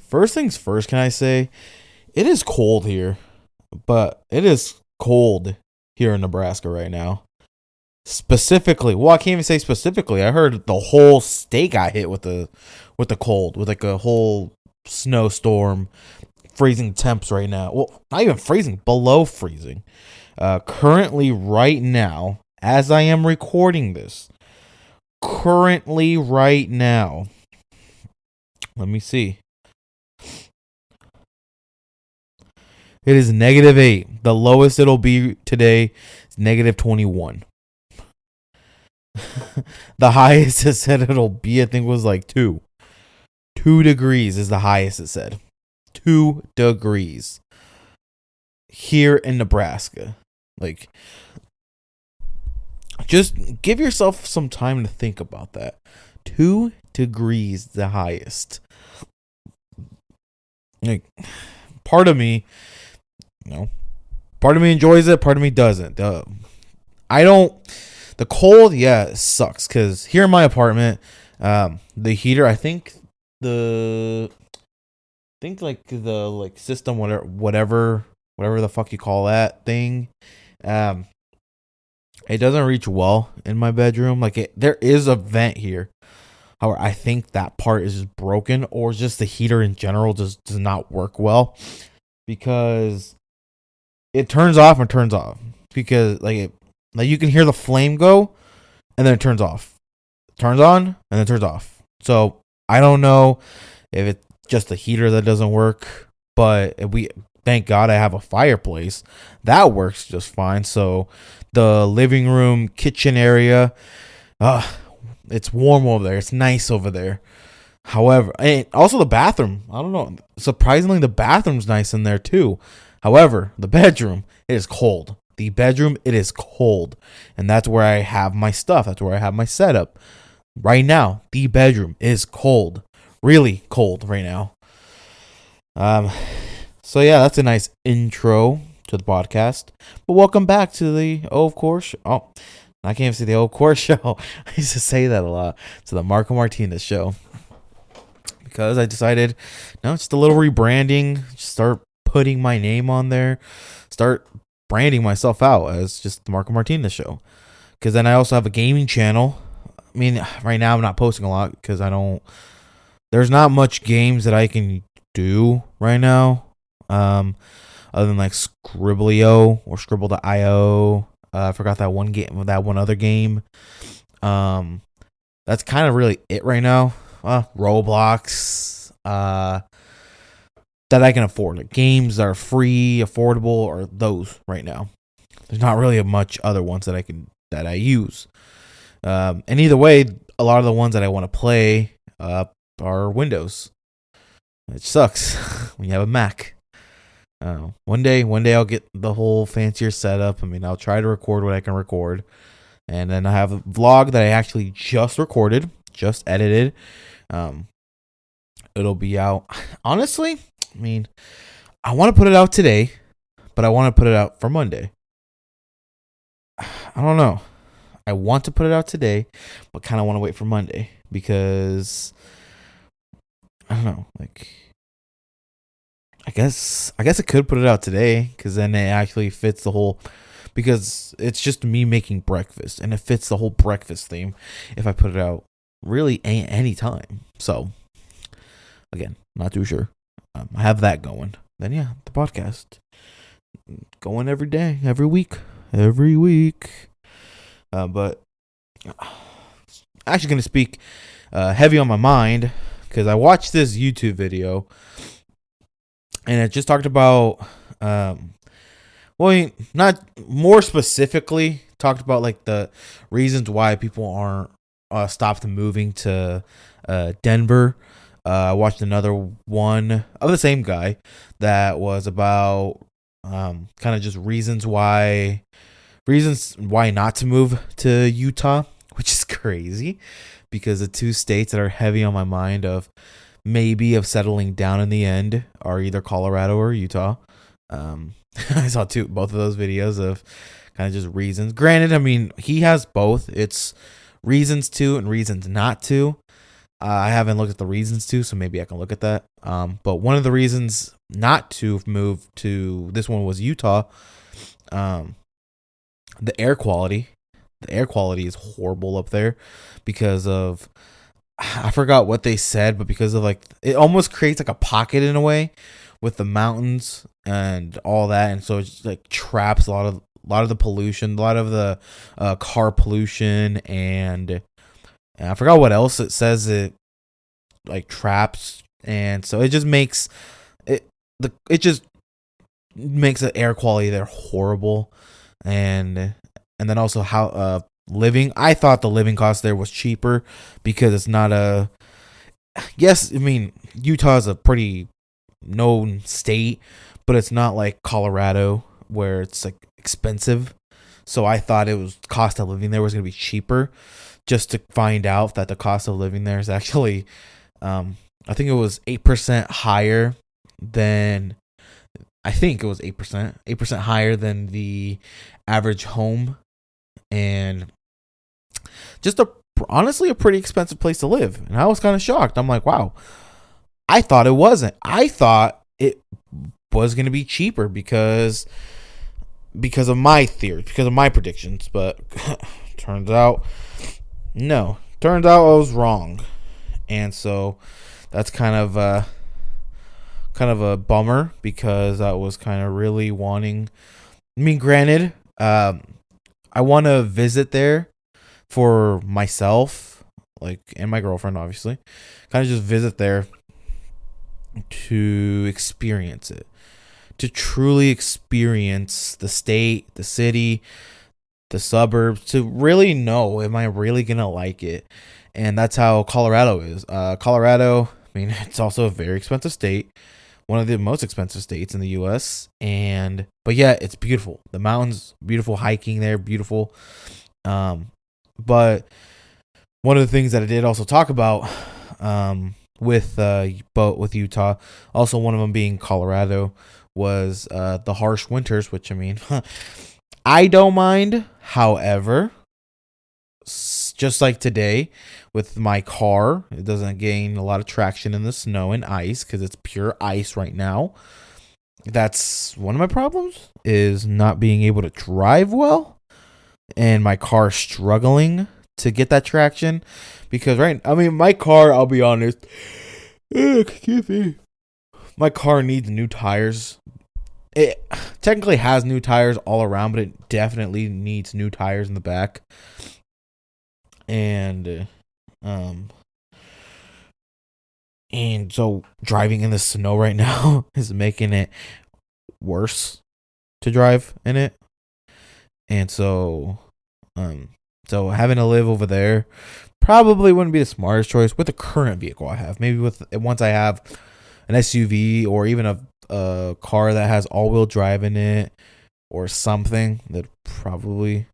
First things first, can I say it is cold here, but it is cold here in Nebraska right now. Specifically, well, I can't even say specifically. I heard the whole state got hit with the cold, with like a whole snowstorm, freezing temps right now. Well, not even freezing, below freezing. Currently, right now, as I am recording this, currently right now, let me see. It is -8. The lowest it'll be today is -21. The highest it said it'll be, I think, was like 2. 2 degrees is the highest it said. 2 degrees. Here in Nebraska. Like, just give yourself some time to think about that. 2 degrees, the highest. Like, part of me, part of me enjoys it, part of me doesn't. I don't. The cold, yeah, it sucks because here in my apartment, the heater, I think the system, whatever the fuck you call that thing, it doesn't reach well in my bedroom. Like, there is a vent here. However, I think that part is just broken, or just the heater in general just does not work well, because it turns off and turns off, because like you can hear the flame go, and then it turns off, turns on, and then turns off. So I don't know if it's just the heater that doesn't work, but thank God I have a fireplace that works just fine. So the living room, kitchen area, it's warm over there. It's nice over there. However, and also the bathroom. I don't know. Surprisingly, the bathroom's nice in there too. However, the bedroom, it is cold. The bedroom, it is cold. And that's where I have my stuff. That's where I have my setup. Right now, the bedroom is cold. Really cold right now. So yeah, that's a nice intro to the podcast. But welcome back to the of course. Oh, I can't even say the of course show. I used to say that a lot. To the Marco Martinez show. Because I decided, no, it's just a little rebranding. Start putting my name on there. Start branding myself out as just the Marco Martinez show. Because then I also have a gaming channel. I mean, right now I'm not posting a lot because there's not much games that I can do right now. Other than like Scribblio or Scribble.io. I forgot that one other game. That's kind of really it right now. Roblox. That I can afford. Like, games that are free, affordable, or those right now. There's not really much other ones that I use. And either way, a lot of the ones that I want to play are Windows. It sucks when you have a Mac. One day I'll get the whole fancier setup. I mean, I'll try to record what I can record. And then I have a vlog that I actually just recorded, just edited. It'll be out. Honestly, I mean, I want to put it out today, but I want to put it out for Monday. I don't know. I want to put it out today, but kind of want to wait for Monday because I don't know. Like, I guess I could put it out today because then it actually fits the whole. Because it's just me making breakfast, and it fits the whole breakfast theme if I put it out really any time. So, again, not too sure. I have that going. Then, yeah, the podcast. Going every day, every week. But actually going to speak heavy on my mind because I watched this YouTube video, and it just talked about... well, not more specifically talked about like the reasons why people aren't stopped moving to Denver. I watched another one of the same guy that was about kind of just reasons why not to move to Utah, which is crazy because the two states that are heavy on my mind of settling down in the end are either Colorado or Utah. I saw both of those videos of kind of just reasons. Granted, I mean, he has both. It's reasons to and reasons not to. I haven't looked at the reasons to, so maybe I can look at that. But one of the reasons not to move to this one was Utah. Um, the air quality. The air quality is horrible up there because of, I forgot what they said, but because of like, it almost creates like a pocket in a way with the mountains and all that, and so it just like traps a lot of the pollution, a lot of the car pollution, and I forgot what else it says it like traps, and so it just makes it just makes the air quality there horrible, and then also how living. I thought the living cost there was cheaper because it's not a, yes, I mean Utah is a pretty known state, but it's not like Colorado where it's like expensive. So I thought it was cost of living there was going to be cheaper, just to find out that the cost of living there is actually, I think it was 8% higher than, I think it was 8% higher than the average home, and just a honestly a pretty expensive place to live. And I was kind of shocked. I'm like, wow, I thought it wasn't. I thought it was going to be cheaper because of my theory, because of my predictions, but turns out no. Turns out I was wrong. And so that's kind of a bummer because I was kind of really wanting, I mean, granted, I want to visit there for myself, like, and my girlfriend, obviously. Kind of just visit there to experience it, to truly experience the state, the city, the suburbs, to really know, am I really going to like it? And that's how Colorado is. Colorado, I mean, it's also a very expensive state, one of the most expensive states in the U.S. But yeah, it's beautiful. The mountains, beautiful hiking there, beautiful. But one of the things that I did also talk about, with Utah, also one of them being Colorado, was the harsh winters, which I mean, I don't mind. However, just like today with my car, it doesn't gain a lot of traction in the snow and ice because it's pure ice right now. That's one of my problems, is not being able to drive well, and my car struggling to get that traction. Because I mean, my car, I'll be honest, excuse me, my car needs new tires. It technically has new tires all around, but it definitely needs new tires in the back. And and so driving in the snow right now is making it worse to drive in it. And so having to live over there probably wouldn't be the smartest choice with the current vehicle I have. Maybe once I have an SUV or even a car that has all-wheel drive in it or something, that'd probably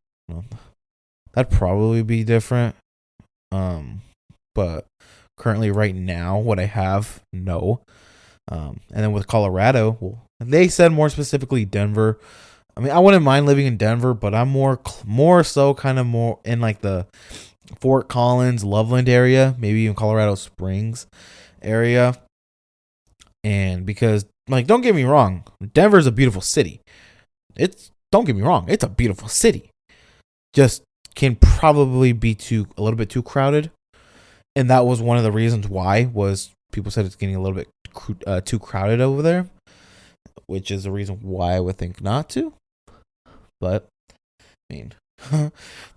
be different. But currently right now what I have, no. And then with Colorado, well, they said more specifically Denver. I mean, I wouldn't mind living in Denver, but I'm more so kind of more in like the Fort Collins, Loveland area, maybe even Colorado Springs area. And because, like, don't get me wrong, Denver's a beautiful city. Don't get me wrong, it's a beautiful city. Just can probably be a little bit too crowded. And that was one of the reasons why, was people said it's getting a little bit too crowded over there, which is the reason why I would think not to. But I mean, to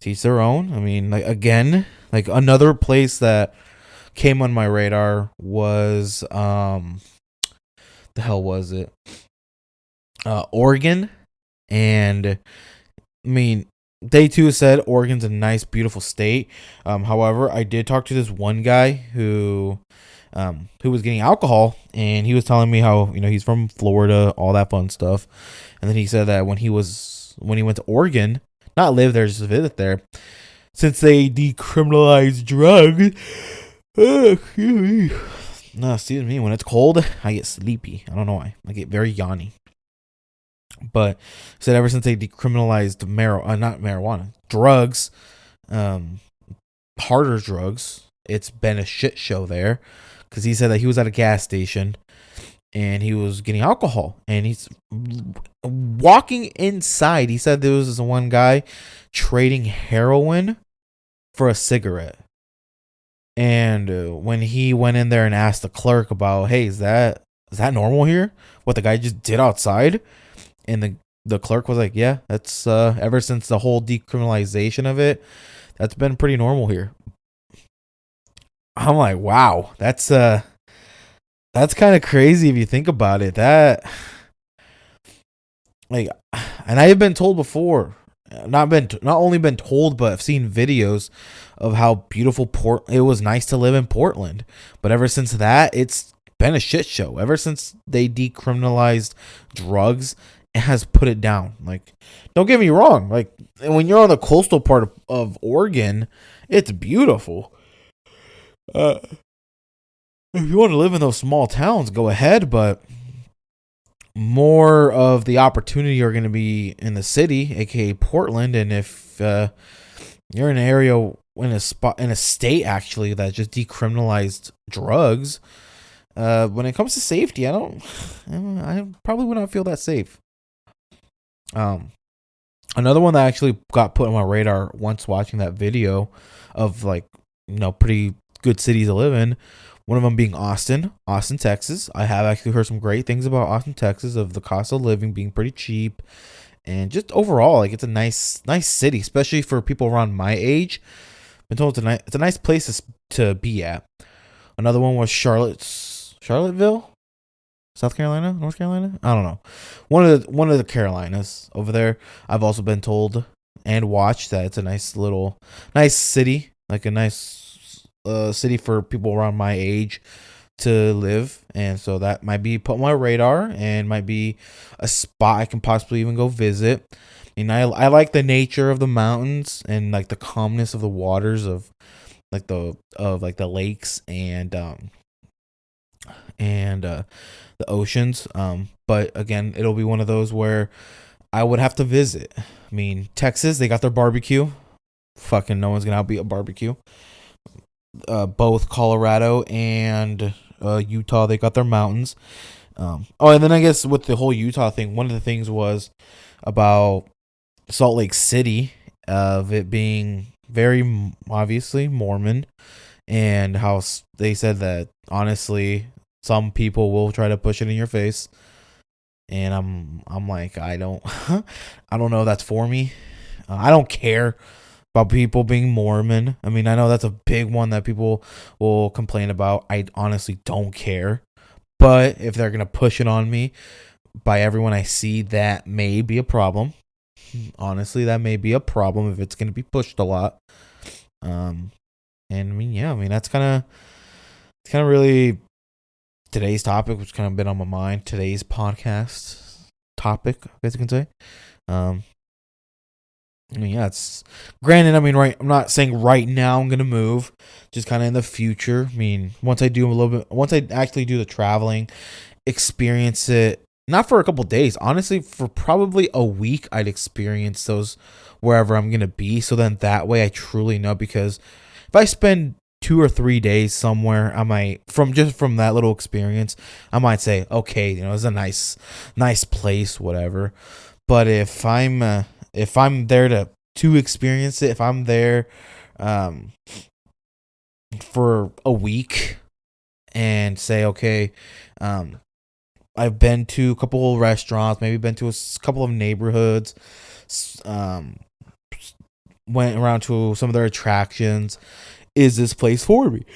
each their own. I mean, like, again, like another place that came on my radar was the hell was it? Oregon. And I mean, they too said Oregon's a nice, beautiful state. However, I did talk to this one guy who was getting alcohol, and he was telling me how, he's from Florida, all that fun stuff. And then he said that when he went to Oregon, not live there, just visit there, since they decriminalized drugs. Excuse me. When it's cold, I get sleepy. I don't know why. I get very yawny. But he said ever since they decriminalized not marijuana, drugs, harder drugs, it's been a shit show there, because he said that he was at a gas station and he was getting alcohol, and he's walking inside. He said there was this one guy trading heroin for a cigarette. And when he went in there and asked the clerk about, hey, is that normal here? What the guy just did outside? And the clerk was like, yeah, that's ever since the whole decriminalization of it, that's been pretty normal here. I'm like, wow, that's kind of crazy if you think about it. That, like, and I have been told before, not only been told, but I've seen videos of how beautiful it was nice to live in Portland. But ever since that, it's been a shit show. Ever since they decriminalized drugs, it has put it down. Like, don't get me wrong. Like, when you're on the coastal part of Oregon, it's beautiful. If you want to live in those small towns, go ahead. But more of the opportunity are going to be in the city, aka Portland. And if you're in an area, in a state actually that just decriminalized drugs, when it comes to safety, I probably would not feel that safe. Another one that actually got put on my radar once watching that video of, like, pretty good cities to live in. One of them being Austin, Texas. I have actually heard some great things about Austin, Texas, of the cost of living being pretty cheap, and just overall, like, it's a nice city, especially for people around my age. Been told it's a nice place to be at. Another one was Charlottesville, South Carolina, North Carolina. I don't know. One of the Carolinas over there. I've also been told and watched that it's a nice city, like a nice city for people around my age to live, and so that might be put on my radar and might be a spot I can possibly even go visit. And I like the nature of the mountains and, like, the calmness of the waters of the lakes and the oceans. But again, it'll be one of those where I would have to visit. I mean, Texas, they got their barbecue. Fucking no one's gonna outbeat a barbecue. Both Colorado and Utah, they got their mountains. And then I guess with the whole Utah thing, one of the things was about Salt Lake City, of it being very obviously Mormon, and how they said that honestly some people will try to push it in your face, and I'm like, I don't I don't know if that's for me. I don't care about people being Mormon. I mean, I know that's a big one that people will complain about. I honestly don't care. But if they're going to push it on me by everyone I see, that may be a problem. Honestly, that may be a problem if it's going to be pushed a lot. And I mean, that's kind of really today's topic, which kind of been on my mind. Today's podcast topic, I guess you can say. It's granted. I mean, I'm not saying right now I'm gonna move, just kind of in the future. I mean, once I actually do the traveling, experience it, not for a couple days, honestly, for probably a week, I'd experience those wherever I'm gonna be. So then that way I truly know, because if I spend 2 or 3 days somewhere, I might, from that little experience, I might say, okay, it's a nice place, whatever. But if I'm there to experience it, if I'm there for a week and say, okay, I've been to a couple of restaurants, maybe been to a couple of neighborhoods, went around to some of their attractions, is this place for me?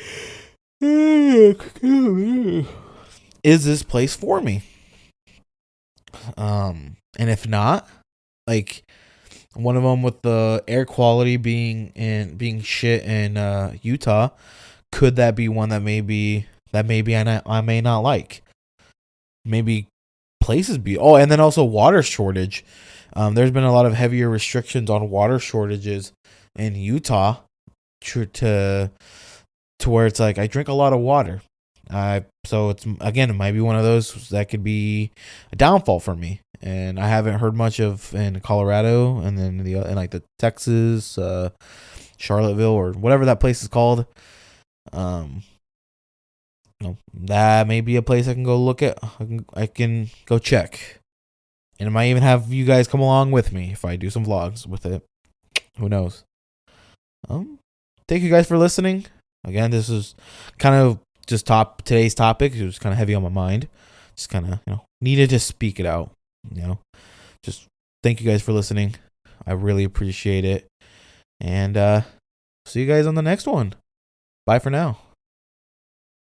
Is this place for me? And if not, like, one of them with the air quality being shit in Utah, could that be one that maybe I may not like? Maybe places be. Oh, and then also water shortage. There's been a lot of heavier restrictions on water shortages in Utah, to where it's like, I drink a lot of water. So it might be one of those that could be a downfall for me. And I haven't heard much of in Colorado, and then in like the Texas, Charlottesville, or whatever that place is called. Um, that may be a place I can go look at. I can go check, and I might even have you guys come along with me if I do some vlogs with it. Who knows? Um, Thank you guys for listening. Again, this is kind of just today's topic. It was kind of heavy on my mind. Just kind of needed to speak it out. Just thank you guys for listening. I really appreciate it, and see you guys on the next one. Bye for now.